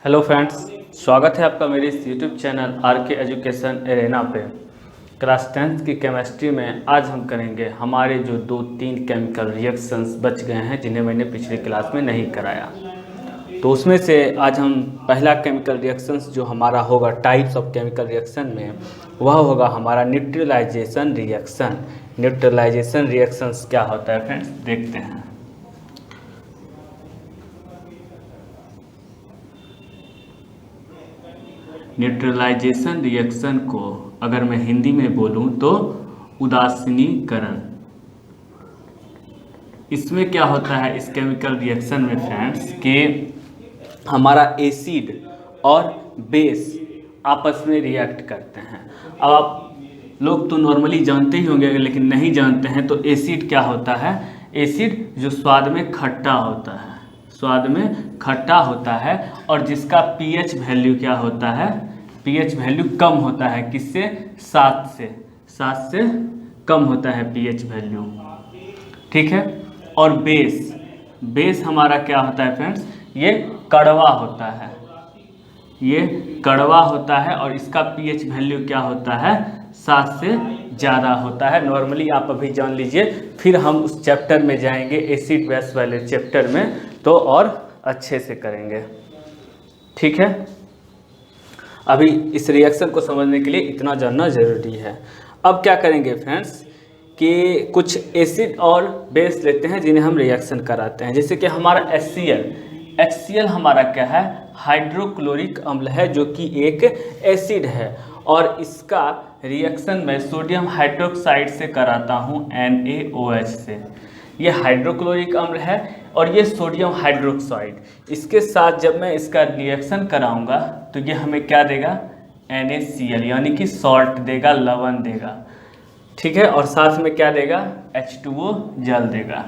Hello friends, स्वागत है आपका मेरे इस यूट्यूब चैनल आर के एजुकेशन एरेना पे। क्लास 10th की केमिस्ट्री में आज हम करेंगे हमारे जो 2-3 केमिकल रिएक्शंस बच गए हैं जिन्हें मैंने पिछले क्लास में नहीं कराया। तो उसमें से आज हम पहला केमिकल रिएक्शंस जो हमारा होगा टाइप्स ऑफ केमिकल रिएक्शन में, वह होगा हमारा न्यूट्रलाइजेशन रिएक्शन। न्यूट्रलाइजेशन रिएक्शंस क्या होता है फ्रेंड्स, देखते हैं। न्यूट्रलाइजेशन रिएक्शन को अगर मैं हिंदी में बोलूं तो उदासीनीकरण। इसमें क्या होता है इस केमिकल रिएक्शन में फ्रेंड्स कि हमारा एसिड और बेस आपस में रिएक्ट करते हैं। अब आप लोग तो नॉर्मली जानते ही होंगे, लेकिन नहीं जानते हैं तो एसिड क्या होता है। एसिड जो स्वाद में खट्टा होता है, स्वाद में खट्टा होता है और जिसका पीएच वैल्यू क्या होता है, पीएच वैल्यू कम होता है। किससे? 7 से कम होता है पीएच वैल्यू, ठीक है। और बेस हमारा क्या होता है फ्रेंड्स, ये कड़वा होता है, ये कड़वा होता है और इसका पीएच वैल्यू क्या होता है, 7 से ज़्यादा होता है। नॉर्मली आप अभी जान लीजिए, फिर हम उस चैप्टर में जाएंगे एसिड बेस वाले चैप्टर में तो और अच्छे से करेंगे, ठीक है। अभी इस रिएक्शन को समझने के लिए इतना जानना ज़रूरी है। अब क्या करेंगे फ्रेंड्स कि कुछ एसिड और बेस लेते हैं जिन्हें हम रिएक्शन कराते हैं। जैसे कि हमारा HCl हमारा क्या है, हाइड्रोक्लोरिक अम्ल है, जो कि एक एसिड है और इसका रिएक्शन मैं सोडियम हाइड्रोक्साइड से कराता हूँ NaOH से। ये हाइड्रोक्लोरिक अम्ल है और ये सोडियम हाइड्रोक्साइड। इसके साथ जब मैं इसका रिएक्शन कराऊंगा तो ये हमें क्या देगा, NaCl यानी कि सॉल्ट देगा, लवण देगा, ठीक है। और साथ में क्या देगा, H2O जल देगा।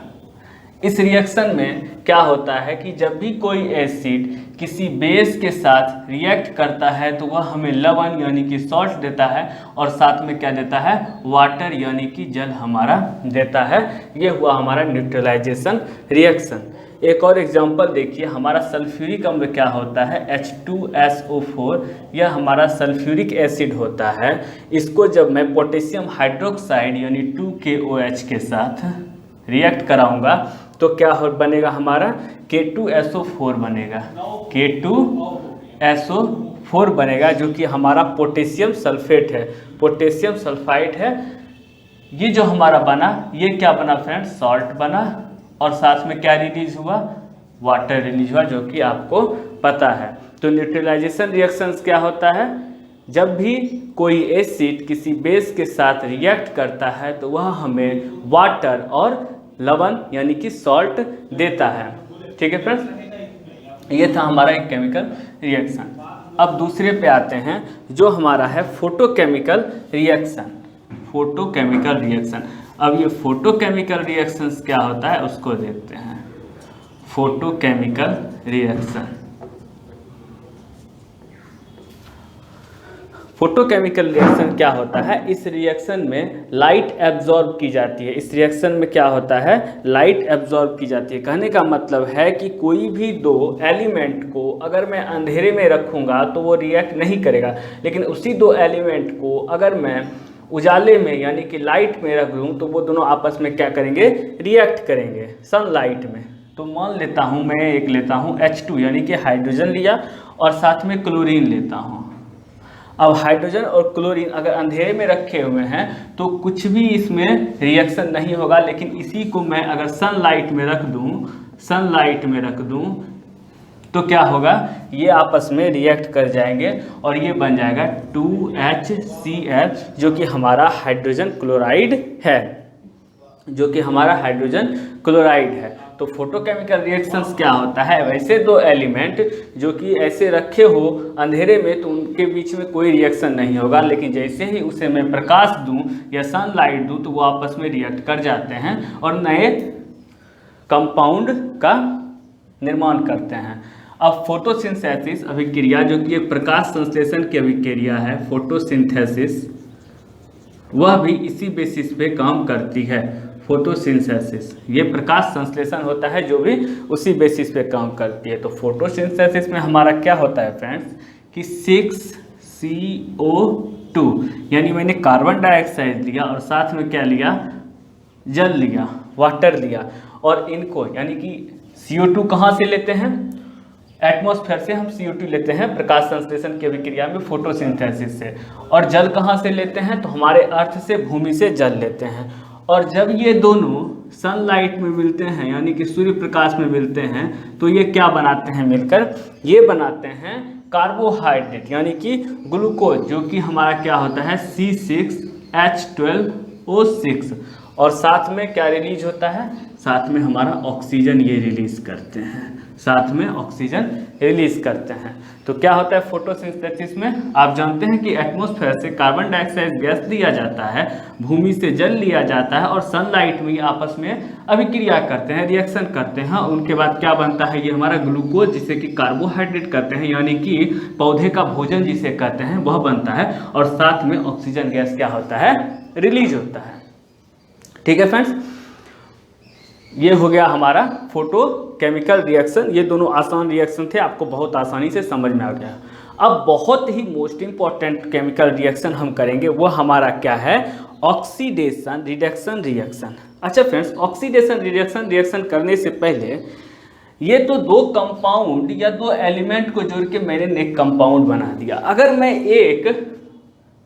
इस रिएक्शन में क्या होता है कि जब भी कोई एसिड किसी बेस के साथ रिएक्ट करता है तो वह हमें लवण यानी कि सॉल्ट देता है और साथ में क्या देता है, वाटर यानी कि जल हमारा देता है। ये हुआ हमारा न्यूट्रलाइजेशन रिएक्शन। एक और एग्जांपल देखिए, हमारा सल्फ्यूरिक अम्ल क्या होता है, H2SO4। यह हमारा सल्फ्यूरिक एसिड होता है। इसको जब मैं पोटेशियम हाइड्रोक्साइड यानी 2KOH के साथ रिएक्ट कराऊंगा तो क्या बनेगा, हमारा K2SO4 बनेगा, K2SO4 बनेगा, जो कि हमारा पोटेशियम सल्फेट है, पोटेशियम सल्फाइड है। ये जो हमारा बना, ये क्या बना फ्रेंड्स, सॉल्ट बना और साथ में क्या रिलीज हुआ, वाटर रिलीज हुआ, जो कि आपको पता है। तो न्यूट्रलाइजेशन रिएक्शंस क्या होता है, जब भी कोई एसिड किसी बेस के साथ रिएक्ट करता है तो वह हमें वाटर और लवण यानी कि सॉल्ट देता है, ठीक है फ्रेंड्स। ये था हमारा एक केमिकल रिएक्शन। अब दूसरे पे आते हैं जो हमारा है फोटोकेमिकल रिएक्शन। फोटोकेमिकल रिएक्शन, अब ये फोटोकेमिकल रिएक्शंस क्या होता है उसको देखते हैं। फोटोकेमिकल रिएक्शन, फोटोकेमिकल रिएक्शन क्या होता है, इस रिएक्शन में लाइट एब्जॉर्ब की जाती है। इस रिएक्शन में क्या होता है, लाइट एब्जॉर्ब की जाती है। कहने का मतलब है कि कोई भी दो एलिमेंट को अगर मैं अंधेरे में रखूँगा तो वो रिएक्ट नहीं करेगा, लेकिन उसी दो एलिमेंट को अगर मैं उजाले में यानी कि लाइट में रख दूँ तो वो दोनों आपस में क्या करेंगे, रिएक्ट करेंगे सनलाइट में। तो मान लेता हूँ, मैं एक लेता हूँ H2 यानी कि हाइड्रोजन लिया और साथ में क्लोरीन लेता हूँ। अब हाइड्रोजन और क्लोरीन अगर अंधेरे में रखे हुए हैं तो कुछ भी इसमें रिएक्शन नहीं होगा, लेकिन इसी को मैं अगर सनलाइट में रख दूं, सनलाइट में रख दूं तो क्या होगा, ये आपस में रिएक्ट कर जाएंगे और ये बन जाएगा 2HCl, जो कि हमारा हाइड्रोजन क्लोराइड है, जो कि हमारा हाइड्रोजन क्लोराइड है। तो फोटोकेमिकल रिएक्शंस क्या होता है, वैसे दो एलिमेंट जो कि ऐसे रखे हो अंधेरे में तो उनके बीच में कोई रिएक्शन नहीं होगा, लेकिन जैसे ही उसे मैं प्रकाश दूं या सनलाइट दूं तो वो आपस में रिएक्ट कर जाते हैं और नए कंपाउंड का निर्माण करते हैं। अब फोटोसिंथेसिस अभिक्रिया, जो कि एक प्रकाश संश्लेषण की अभिक्रिया है, फोटोसिंथेसिस, वह भी इसी बेसिस पे काम करती है। फोटोसिंथेसिस, ये प्रकाश संश्लेषण होता है जो भी उसी बेसिस पे काम करती है। तो फोटोसिंथेसिस में हमारा क्या होता है फ्रेंड्स कि 6CO2 यानी मैंने कार्बन डाइऑक्साइड लिया और साथ में क्या लिया, जल लिया, वाटर लिया, और इनको यानी कि CO2 कहाँ से लेते हैं, एटमॉस्फेयर से हम CO2 लेते हैं प्रकाश संश्लेषण की अभिक्रिया में फोटोसिंथेसिस से। और जल कहाँ से लेते हैं, तो हमारे अर्थ से, भूमि से जल लेते हैं। और जब ये दोनों सनलाइट में मिलते हैं यानी कि सूर्य प्रकाश में मिलते हैं तो ये क्या बनाते हैं मिलकर, ये बनाते हैं कार्बोहाइड्रेट यानी कि ग्लूकोज, जो कि हमारा क्या होता है C6H12O6। और साथ में क्या रिलीज होता है, साथ में हमारा ऑक्सीजन ये रिलीज करते हैं, साथ में ऑक्सीजन रिलीज करते हैं। तो क्या होता है फोटोसिंथेसिस में, आप जानते हैं कि एटमॉस्फेयर से कार्बन डाइऑक्साइड गैस लिया जाता है, भूमि से जल लिया जाता है और सनलाइट में आपस में अभिक्रिया करते हैं, रिएक्शन करते हैं। उनके बाद क्या बनता है, ये हमारा ग्लूकोज जिसे कि कार्बोहाइड्रेट कहते हैं यानी कि पौधे का भोजन जिसे कहते हैं वह बनता है, और साथ में ऑक्सीजन गैस क्या होता है, रिलीज होता है। ठीक है फ्रेंड्स, ये हो गया हमारा फोटोकेमिकल रिएक्शन। ये दोनों आसान रिएक्शन थे, आपको बहुत आसानी से समझ में आ गया। अब बहुत ही मोस्ट इंपॉर्टेंट केमिकल रिएक्शन हम करेंगे, वो हमारा क्या है, ऑक्सीडेशन रिडक्शन रिएक्शन। अच्छा फ्रेंड्स, ऑक्सीडेशन रिएक्शन करने से पहले ये तो दो कंपाउंड या दो एलिमेंट को जोड़ के मैंने एक कंपाउंड बना दिया। अगर मैं एक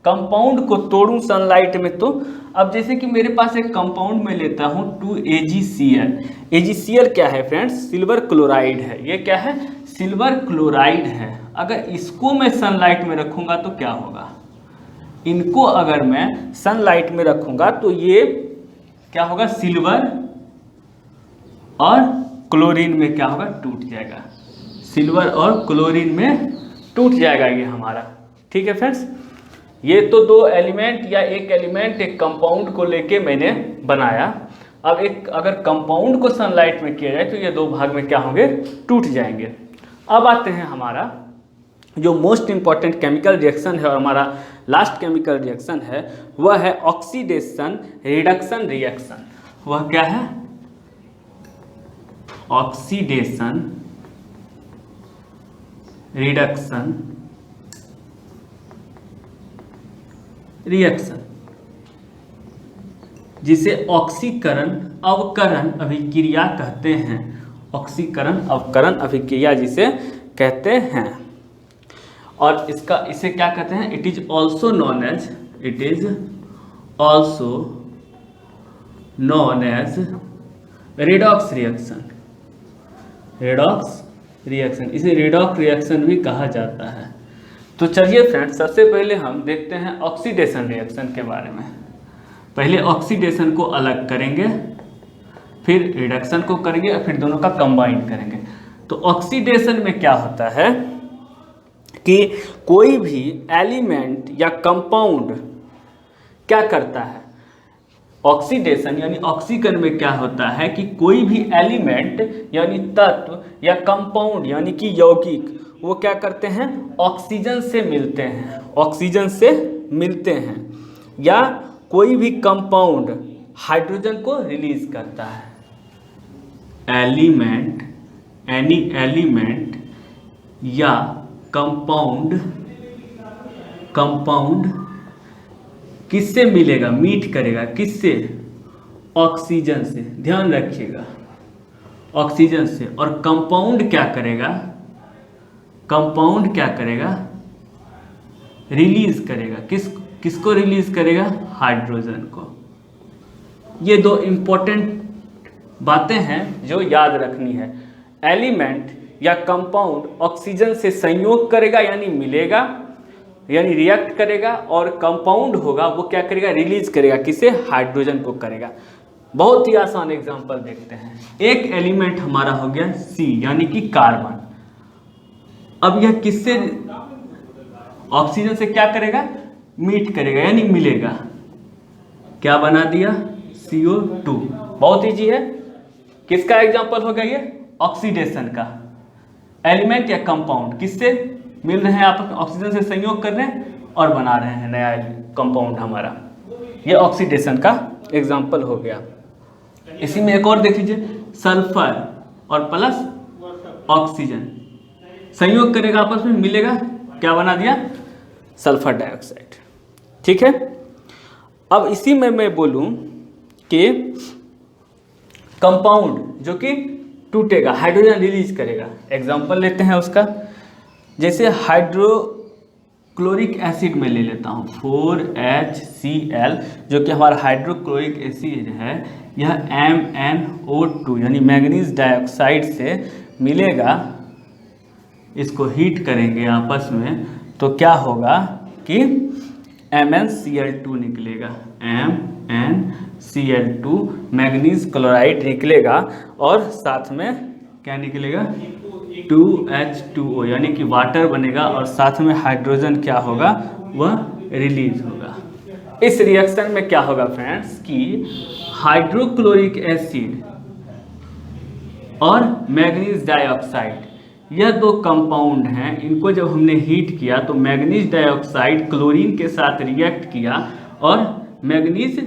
कंपाउंड को तोड़ूं सनलाइट में, तो अब जैसे कि मेरे पास एक कंपाउंड में लेता हूं 2AgCl। AgCl क्या है फ्रेंड्स, सिल्वर क्लोराइड है। ये क्या है, सिल्वर क्लोराइड है। अगर इसको मैं सनलाइट में रखूंगा तो क्या होगा, इनको अगर मैं सनलाइट में रखूंगा तो ये क्या होगा, सिल्वर और क्लोरीन में क्या होगा, टूट जाएगा, सिल्वर और क्लोरीन में टूट जाएगा ये हमारा। ठीक है फ्रेंड्स, ये तो दो एलिमेंट या एक एलिमेंट एक कंपाउंड को लेके मैंने बनाया। अब एक अगर कंपाउंड को सनलाइट में किया जाए तो ये दो भाग में क्या होंगे, टूट जाएंगे। अब आते हैं हमारा जो मोस्ट इंपॉर्टेंट केमिकल रिएक्शन है और हमारा लास्ट केमिकल रिएक्शन है, वह है ऑक्सीडेशन रिडक्शन रिएक्शन। वह क्या है, ऑक्सीडेशन रिडक्शन रिएक्शन, जिसे ऑक्सीकरण अवकरण अभिक्रिया कहते हैं। ऑक्सीकरण अवकरण अभिक्रिया जिसे कहते हैं। और इसे क्या कहते हैं, it is also known as redox reaction. Redox reaction, इसे रेडॉक्स रिएक्शन भी कहा जाता है। तो चलिए फ्रेंड्स, सबसे पहले हम देखते हैं ऑक्सीडेशन रिएक्शन के बारे में। पहले ऑक्सीडेशन को अलग करेंगे, फिर रिडक्शन को करेंगे और फिर दोनों का कंबाइन करेंगे। तो ऑक्सीडेशन में क्या होता है कि कोई भी एलिमेंट या कंपाउंड क्या करता है, ऑक्सीडेशन यानी ऑक्सीकरण में क्या होता है कि कोई भी एलिमेंट यानी तत्व या कंपाउंड यानी कि यौगिक वो क्या करते हैं, ऑक्सीजन से मिलते हैं, ऑक्सीजन से मिलते हैं, या कोई भी कंपाउंड हाइड्रोजन को रिलीज करता है। एनी एलिमेंट या कंपाउंड किससे मिलेगा, मीट करेगा, किससे, ऑक्सीजन से। ध्यान रखिएगा, ऑक्सीजन से। और कंपाउंड क्या करेगा, कंपाउंड क्या करेगा, रिलीज करेगा, किसको रिलीज करेगा, हाइड्रोजन को। ये दो इंपॉर्टेंट बातें हैं जो याद रखनी है। एलिमेंट या कंपाउंड ऑक्सीजन से संयोग करेगा यानी मिलेगा, यानी रिएक्ट करेगा, और कंपाउंड होगा वो क्या करेगा, रिलीज करेगा, किसे, हाइड्रोजन को करेगा। बहुत ही आसान एग्जांपल देखते हैं। एक एलिमेंट हमारा हो गया C यानी कि कार्बन। अब यह किससे, ऑक्सीजन से क्या करेगा, मीट करेगा यानी मिलेगा, क्या बना दिया, CO2। बहुत इजी है। किसका एग्जांपल हो गया ये, ऑक्सीडेशन का। एलिमेंट या कंपाउंड किससे मिल रहे हैं, आपस में ऑक्सीजन से संयोग कर रहे हैं और बना रहे हैं नया कंपाउंड हमारा। ये ऑक्सीडेशन का एग्जांपल हो गया। इसी में एक और देख लीजिए, सल्फर और प्लस ऑक्सीजन संयोग करेगा आपस में, मिलेगा, क्या बना दिया, सल्फर डाइऑक्साइड। ठीक है, अब इसी में मैं बोलूं कि कंपाउंड जो कि टूटेगा, हाइड्रोजन रिलीज करेगा, एग्जांपल लेते हैं उसका, जैसे हाइड्रोक्लोरिक एसिड में ले लेता हूँ 4HCl, जो कि हमारा हाइड्रोक्लोरिक एसिड है, यह MnO2 यानी मैंगनीज डाइऑक्साइड से मिलेगा, इसको हीट करेंगे आपस में तो क्या होगा कि MnCl2 निकलेगा, MnCl2 मैंगनीज क्लोराइड निकलेगा, और साथ में क्या निकलेगा, 2H2O यानी कि वाटर बनेगा, और साथ में हाइड्रोजन क्या होगा, वह रिलीज होगा। इस रिएक्शन में क्या होगा फ्रेंड्स कि हाइड्रोक्लोरिक एसिड और मैंगनीज डाइऑक्साइड, यह दो कंपाउंड हैं, इनको जब हमने हीट किया तो मैंगनीज डाइऑक्साइड क्लोरीन के साथ रिएक्ट किया और मैंगनीज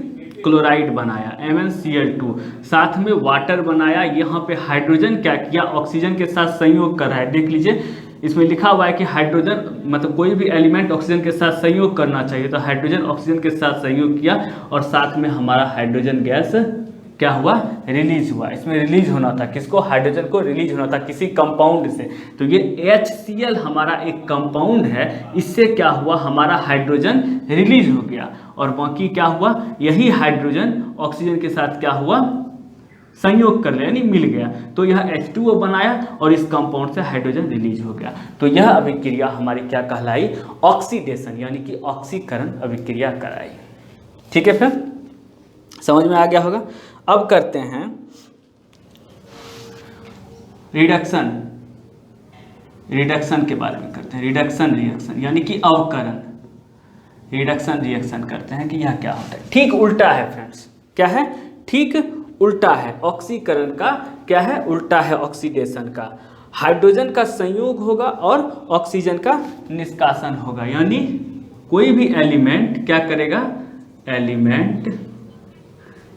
क्लोराइड बनाया MnCl2, साथ में वाटर बनाया। यहाँ पे हाइड्रोजन क्या किया, ऑक्सीजन के साथ संयोग कर रहा है, देख लीजिए इसमें लिखा हुआ है कि हाइड्रोजन मतलब कोई भी एलिमेंट ऑक्सीजन के साथ संयोग करना चाहिए, तो हाइड्रोजन ऑक्सीजन के साथ संयोग किया और साथ में हमारा हाइड्रोजन गैस क्या हुआ, रिलीज हुआ। इसमें रिलीज होना था किसको, हाइड्रोजन को रिलीज होना था किसी कंपाउंड से, तो ये HCl हमारा एक कंपाउंड है, इससे क्या हुआ, हमारा हाइड्रोजन रिलीज हो गया, और बाकी क्या हुआ, यही हाइड्रोजन ऑक्सीजन के साथ क्या हुआ, संयोग कर लिया यानी मिल गया, तो यह H2O बनाया और इस कंपाउंड से हाइड्रोजन रिलीज हो गया। तो यह अभिक्रिया हमारी क्या कहलाई, ऑक्सीडेशन यानी कि ऑक्सीकरण अभिक्रिया कराई। ठीक है, फिर समझ में आ गया होगा। अब करते हैं रिडक्शन, रिडक्शन के बारे में करते हैं, रिडक्शन रिएक्शन यानी कि अवकरण, रिडक्शन रिएक्शन करते हैं कि यह क्या होता है। ठीक उल्टा है फ्रेंड्स, क्या है, ठीक उल्टा है, ऑक्सीकरण का क्या है, उल्टा है ऑक्सीडेशन का। हाइड्रोजन का संयोग होगा और ऑक्सीजन का निष्कासन होगा, यानी कोई भी एलिमेंट क्या करेगा, एलिमेंट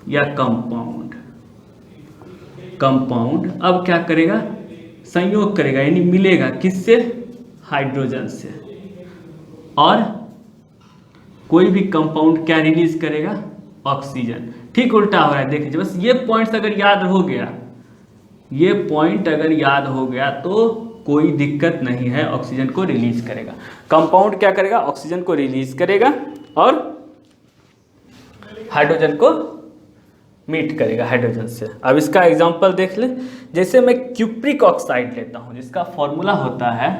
या कंपाउंड, कंपाउंड अब क्या करेगा, संयोग करेगा यानी मिलेगा किससे, हाइड्रोजन से, और कोई भी कंपाउंड क्या रिलीज करेगा, ऑक्सीजन। ठीक उल्टा हो रहा है, देखिए बस ये पॉइंट्स अगर याद हो गया, ये पॉइंट अगर याद हो गया तो कोई दिक्कत नहीं है, ऑक्सीजन को रिलीज करेगा, कंपाउंड क्या करेगा, ऑक्सीजन को रिलीज करेगा और हाइड्रोजन को मीट करेगा हाइड्रोजन से। अब इसका एग्जांपल देख ले, जैसे मैं क्यूप्रिक ऑक्साइड लेता हूं जिसका फॉर्मूला होता है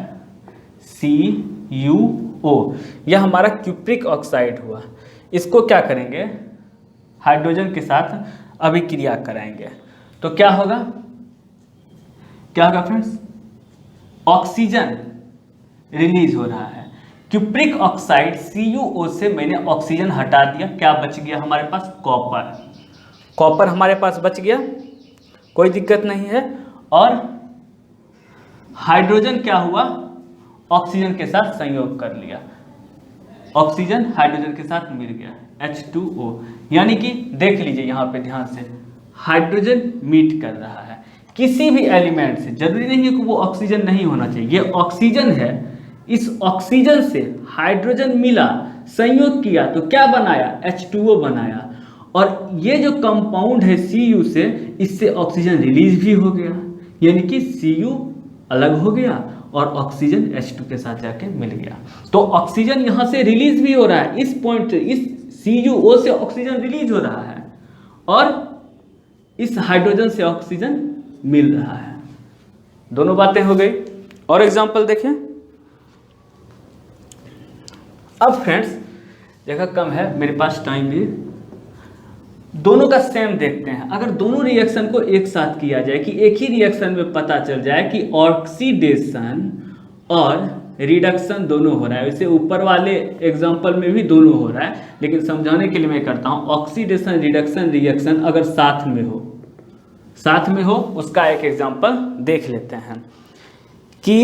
CuO, यह हमारा क्यूप्रिक ऑक्साइड हुआ, इसको क्या करेंगे, हाइड्रोजन के साथ अभिक्रिया कराएंगे तो क्या होगा, क्या होगा फ्रेंड्स, ऑक्सीजन रिलीज हो रहा है। क्यूप्रिक ऑक्साइड CuO से मैंने ऑक्सीजन हटा दिया, क्या बच गया हमारे पास, कॉपर, कॉपर हमारे पास बच गया, कोई दिक्कत नहीं है, और हाइड्रोजन क्या हुआ, ऑक्सीजन के साथ संयोग कर लिया, ऑक्सीजन हाइड्रोजन के साथ मिल गया H2O, यानी कि देख लीजिए यहाँ पे ध्यान से, हाइड्रोजन मीट कर रहा है किसी भी एलिमेंट से, जरूरी नहीं है कि वो ऑक्सीजन नहीं होना चाहिए, ये ऑक्सीजन है, इस ऑक्सीजन से हाइड्रोजन मिला, संयोग किया तो क्या बनाया, H2O बनाया, और ये जो कंपाउंड है Cu से, इससे ऑक्सीजन रिलीज भी हो गया, यानी कि Cu अलग हो गया और ऑक्सीजन H2 के साथ जाके मिल गया, तो ऑक्सीजन यहाँ से रिलीज भी हो रहा है, इस पॉइंट से, इस CuO से ऑक्सीजन रिलीज हो रहा है और इस हाइड्रोजन से ऑक्सीजन मिल रहा है, दोनों बातें हो गई। और एग्जांपल देखें, अब फ्रेंड्स जगह कम है मेरे पास, टाइम भी, दोनों का सेम देखते हैं। अगर दोनों रिएक्शन को एक साथ किया जाए कि एक ही रिएक्शन में पता चल जाए कि ऑक्सीडेशन और रिडक्शन दोनों हो रहा है, वैसे ऊपर वाले एग्जांपल में भी दोनों हो रहा है, लेकिन समझाने के लिए मैं करता हूं, ऑक्सीडेशन रिडक्शन रिएक्शन अगर साथ में हो, साथ में हो, उसका एक एग्जांपल देख लेते हैं कि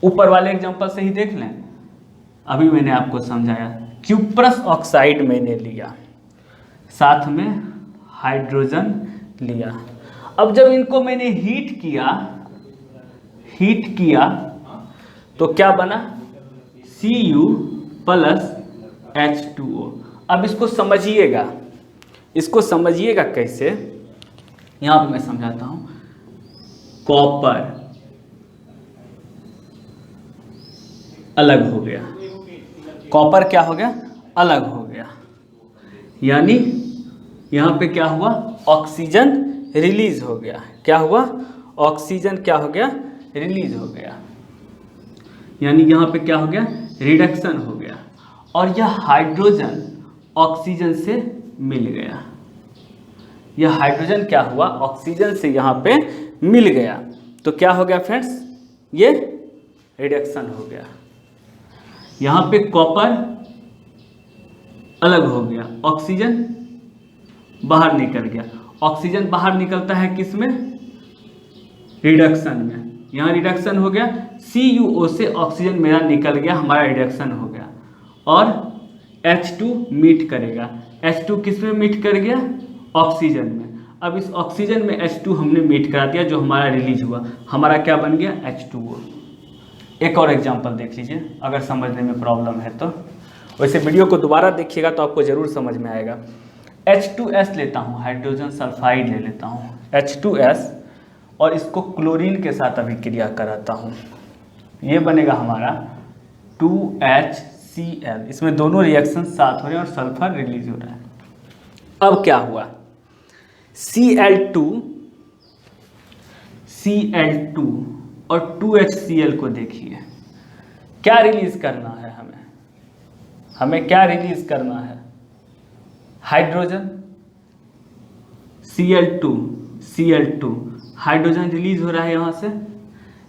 ऊपर वाले एग्जांपल से ही देख लें। अभी मैंने आपको समझाया, क्यूप्रस ऑक्साइड मैंने लिया, साथ में हाइड्रोजन लिया। अब जब इनको मैंने हीट किया तो क्या बना, Cu प्लस H2O। अब इसको समझिएगा कैसे, यहाँ पे मैं समझाता हूँ। कॉपर अलग हो गया, कॉपर क्या हो गया, अलग हो गया, यानी यहाँ पे क्या हुआ, ऑक्सीजन रिलीज हो गया। क्या हुआ, ऑक्सीजन क्या हो गया, रिलीज हो गया, यानी यहाँ पे क्या हो गया, रिडक्शन हो गया। और यह हाइड्रोजन ऑक्सीजन से मिल गया, यह हाइड्रोजन क्या हुआ, ऑक्सीजन से यहाँ पे मिल गया। तो क्या हो गया फ्रेंड्स, ये रिडक्शन हो गया। यहाँ पे कॉपर अलग हो गया, ऑक्सीजन बाहर निकल गया। ऑक्सीजन बाहर निकलता है किस में, रिडक्शन में। यहाँ रिडक्शन हो गया, CuO से ऑक्सीजन मेरा निकल गया, हमारा रिडक्शन हो गया। और H2 मीट करेगा, H2 किस में मीट कर गया, ऑक्सीजन में। अब इस ऑक्सीजन में H2 हमने मीट करा दिया, जो हमारा रिलीज हुआ, हमारा क्या बन गया, H2O। एक और एग्जांपल देख लीजिए अगर समझने में प्रॉब्लम है तो। वैसे वीडियो को दोबारा देखिएगा तो आपको ज़रूर समझ में आएगा। H2S लेता हूँ, हाइड्रोजन सल्फाइड ले लेता हूँ H2S, और इसको क्लोरीन के साथ अभिक्रिया कराता हूँ। ये बनेगा हमारा 2HCl। इसमें दोनों रिएक्शन साथ हो रहे हैं और सल्फर रिलीज हो रहा है। अब क्या हुआ, Cl2 और 2HCl को देखिए, क्या रिलीज करना है हमें क्या रिलीज करना है, हाइड्रोजन। Cl2 हाइड्रोजन रिलीज हो रहा है,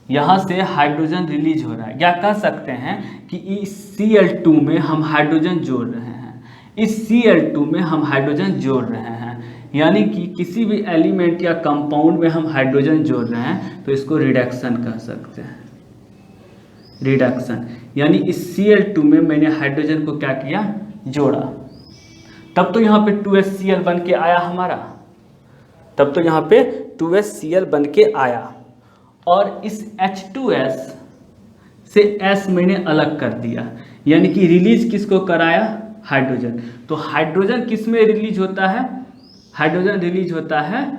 यहाँ से हाइड्रोजन रिलीज हो रहा है। क्या कह सकते हैं कि इस Cl2 में हम हाइड्रोजन जोड़ रहे हैं, इस Cl2 में हम हाइड्रोजन जोड़ रहे हैं, यानी कि किसी भी एलिमेंट या कंपाउंड में हम हाइड्रोजन जोड़ रहे हैं तो इसको रिडक्शन कह सकते हैं। रिडक्शन यानी इस Cl2 में मैंने हाइड्रोजन को क्या किया, जोड़ा, तब तो यहाँ पे 2HCl बन के आया हमारा, तब तो यहाँ पे 2HCl बन के आया। और इस H2S से S मैंने अलग कर दिया, यानी कि रिलीज किसको कराया, हाइड्रोजन। तो हाइड्रोजन किस में रिलीज होता है, हाइड्रोजन रिलीज होता है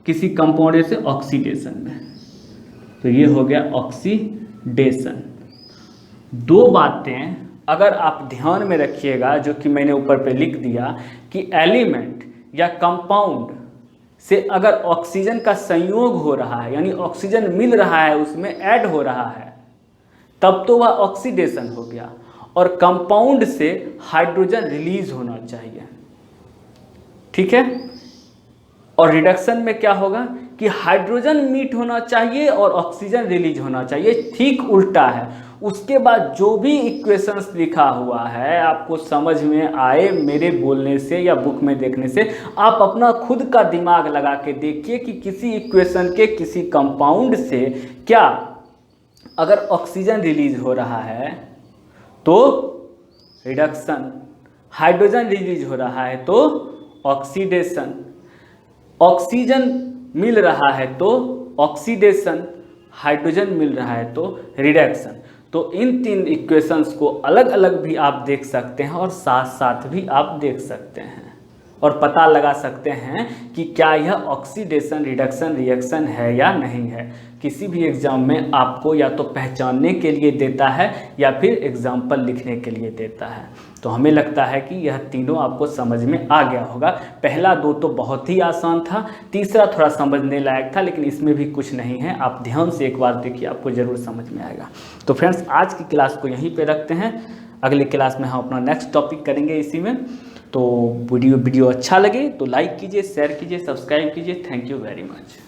किसी कंपाउंड से ऑक्सीडेशन में। तो ये हो गया ऑक्सीडेशन। दो बातें अगर आप ध्यान में रखिएगा, जो कि मैंने ऊपर पे लिख दिया, कि एलिमेंट या कंपाउंड से अगर ऑक्सीजन का संयोग हो रहा है, यानी ऑक्सीजन मिल रहा है, उसमें ऐड हो रहा है, तब तो वह ऑक्सीडेशन हो गया। और कंपाउंड से हाइड्रोजन रिलीज होना चाहिए, ठीक है। और रिडक्शन में क्या होगा कि हाइड्रोजन मीट होना चाहिए और ऑक्सीजन रिलीज होना चाहिए, ठीक उल्टा है। उसके बाद जो भी इक्वेशंस लिखा हुआ है आपको समझ में आए मेरे बोलने से या बुक में देखने से, आप अपना खुद का दिमाग लगा के देखिए कि किसी इक्वेशन के किसी कंपाउंड से क्या अगर ऑक्सीजन रिलीज हो रहा है तो रिडक्शन, हाइड्रोजन रिलीज हो रहा है तो ऑक्सीडेशन, ऑक्सीजन मिल रहा है तो ऑक्सीडेशन, हाइड्रोजन मिल रहा है तो रिडक्शन। तो इन तीन इक्वेशंस को अलग अलग भी आप देख सकते हैं और साथ साथ भी आप देख सकते हैं और पता लगा सकते हैं कि क्या यह ऑक्सीडेशन रिडक्शन रिएक्शन है या नहीं है। किसी भी एग्जाम में आपको या तो पहचानने के लिए देता है या फिर एग्जाम्पल लिखने के लिए देता है। तो हमें लगता है कि यह तीनों आपको समझ में आ गया होगा। पहला दो तो बहुत ही आसान था, तीसरा थोड़ा समझने लायक था, लेकिन इसमें भी कुछ नहीं है। आप ध्यान से एक बार देखिए, आपको ज़रूर समझ में आएगा। तो फ्रेंड्स, आज की क्लास को यहीं पे रखते हैं। अगली क्लास में हम अपना नेक्स्ट टॉपिक करेंगे इसी में। तो वीडियो अच्छा लगे तो लाइक कीजिए, शेयर कीजिए, सब्सक्राइब कीजिए। Thank you very much.